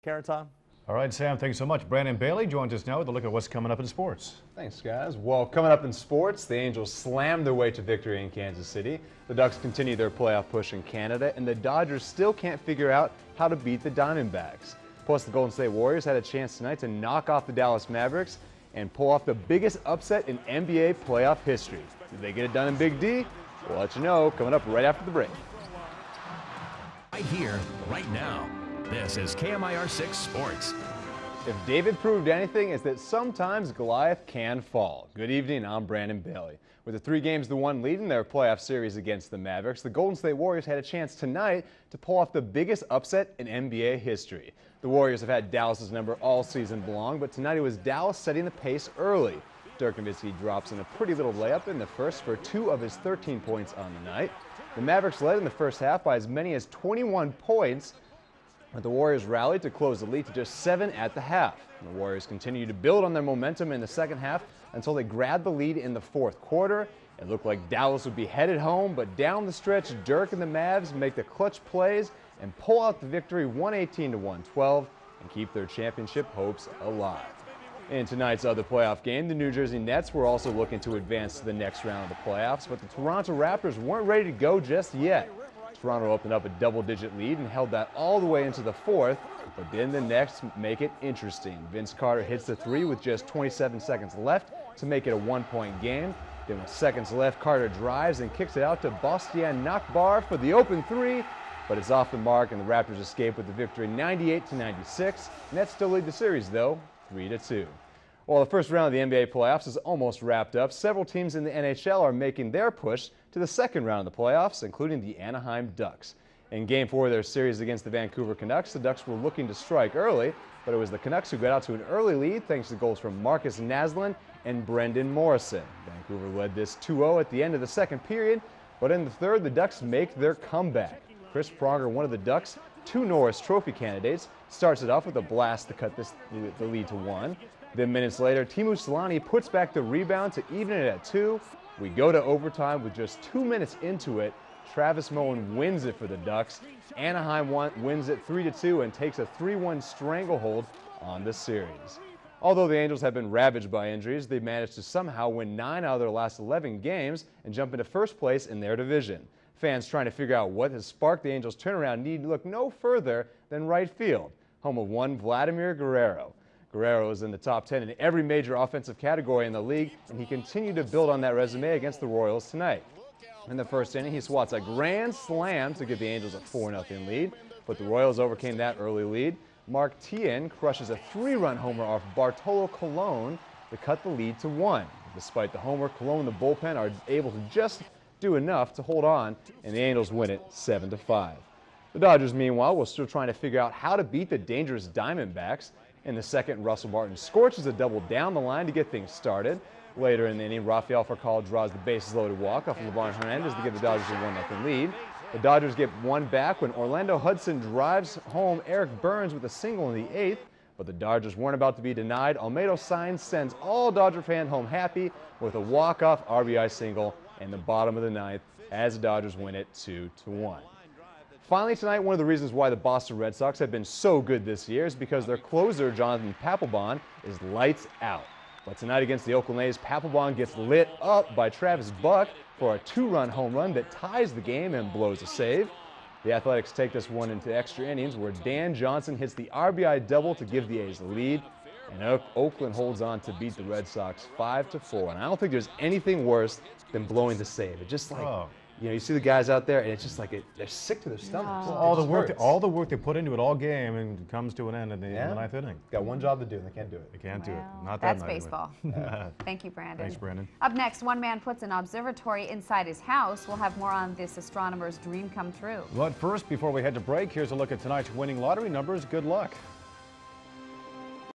Karen, Tom? All right, Sam, thanks so much. Brandon Behle joins us now with a look at what's coming up in sports. Thanks, guys. Well, coming up in sports, the Angels slammed their way to victory in Kansas City. The Ducks continue their playoff push in Canada, and the Dodgers still can't figure out how to beat the Diamondbacks. Plus, the Golden State Warriors had a chance tonight to knock off the Dallas Mavericks and pull off the biggest upset in NBA playoff history. Did they get it done in Big D? We'll let you know coming up right after the break. Right here, right now. This is KMIR 6 Sports. If David proved anything, it's that sometimes Goliath can fall. Good evening, I'm Brandon Behle. With a 3-1 lead in their playoff series against the Mavericks, the Golden State Warriors had a chance tonight to pull off the biggest upset in NBA history. The Warriors have had Dallas's number all season long, but tonight it was Dallas setting the pace early. Dirk Nowitzki drops in a pretty little layup in the first for 2 of his 13 points on the night. The Mavericks led in the first half by as many as 21 points, but the Warriors rallied to close the lead to just 7 at the half. The Warriors continued to build on their momentum in the second half until they grabbed the lead in the fourth quarter. It looked like Dallas would be headed home, but down the stretch, Dirk and the Mavs make the clutch plays and pull out the victory 118-112 and keep their championship hopes alive. In tonight's other playoff game, the New Jersey Nets were also looking to advance to the next round of the playoffs, but the Toronto Raptors weren't ready to go just yet. Toronto opened up a double-digit lead and held that all the way into the fourth, but then the Nets make it interesting. Vince Carter hits the 3 with just 27 seconds left to make it a 1-point game. Then with seconds left, Carter drives and kicks it out to Bastian Nakbar for the open 3, but it's off the mark and the Raptors escape with the victory 98-96. Nets still lead the series though, 3-2. While the first round of the NBA playoffs is almost wrapped up, several teams in the NHL are making their push to the second round of the playoffs, including the Anaheim Ducks. In Game 4 of their series against the Vancouver Canucks, the Ducks were looking to strike early, but it was the Canucks who got out to an early lead thanks to goals from Marcus Naslund and Brendan Morrison. Vancouver led this 2-0 at the end of the second period, but in the third, the Ducks make their comeback. Chris Pronger, one of the Ducks' 2 Norris Trophy candidates, starts it off with a blast to cut the lead to 1. Then minutes later, Teemu Selanne puts back the rebound to even it at 2. We go to overtime with just 2 minutes into it. Travis Moen wins it for the Ducks. Anaheim wins it 3-2 and takes a 3-1 stranglehold on the series. Although the Angels have been ravaged by injuries, they've managed to somehow win 9 out of their last 11 games and jump into first place in their division. Fans trying to figure out what has sparked the Angels' turnaround need to look no further than right field, home of one Vladimir Guerrero. Guerrero is in the top 10 in every major offensive category in the league, and he continued to build on that resume against the Royals tonight. In the first inning, he swats a grand slam to give the Angels a 4-0 lead, but the Royals overcame that early lead. Mark Tien crushes a 3-run homer off Bartolo Colon to cut the lead to 1. Despite the homer, Colon and the bullpen are able to just do enough to hold on, and the Angels win it 7-5. The Dodgers, meanwhile, were still trying to figure out how to beat the dangerous Diamondbacks. In the second, Russell Martin scorches a double down the line to get things started. Later in the inning, Rafael Furcal draws the bases-loaded walk off of LeVon Hernandez to give the Dodgers a 1-0 lead. The Dodgers get one back when Orlando Hudson drives home Eric Burns with a single in the 8th, but the Dodgers weren't about to be denied. Almedo Sainz sends all Dodger fans home happy with a walk-off RBI single in the bottom of the 9th as the Dodgers win it 2-1. Finally tonight, one of the reasons why the Boston Red Sox have been so good this year is because their closer, Jonathan Papelbon, is lights out. But tonight against the Oakland A's, Papelbon gets lit up by Travis Buck for a 2-run home run that ties the game and blows a save. The Athletics take this one into extra innings where Dan Johnson hits the RBI double to give the A's the lead. And Oakland holds on to beat the Red Sox 5-4. And I don't think there's anything worse than blowing the save. It's just like... You know, you see the guys out there, and it's just like they're sick to their stomachs. Well, all the work they put into it all game and comes to an end in the 9th inning. Got one job to do, and they can't do it. They can't do it. Not that night. That's baseball. Thank you, Brandon. Thanks, Brandon. Up next, one man puts an observatory inside his house. We'll have more on this astronomer's dream come true. But first, before we head to break, here's a look at tonight's winning lottery numbers. Good luck.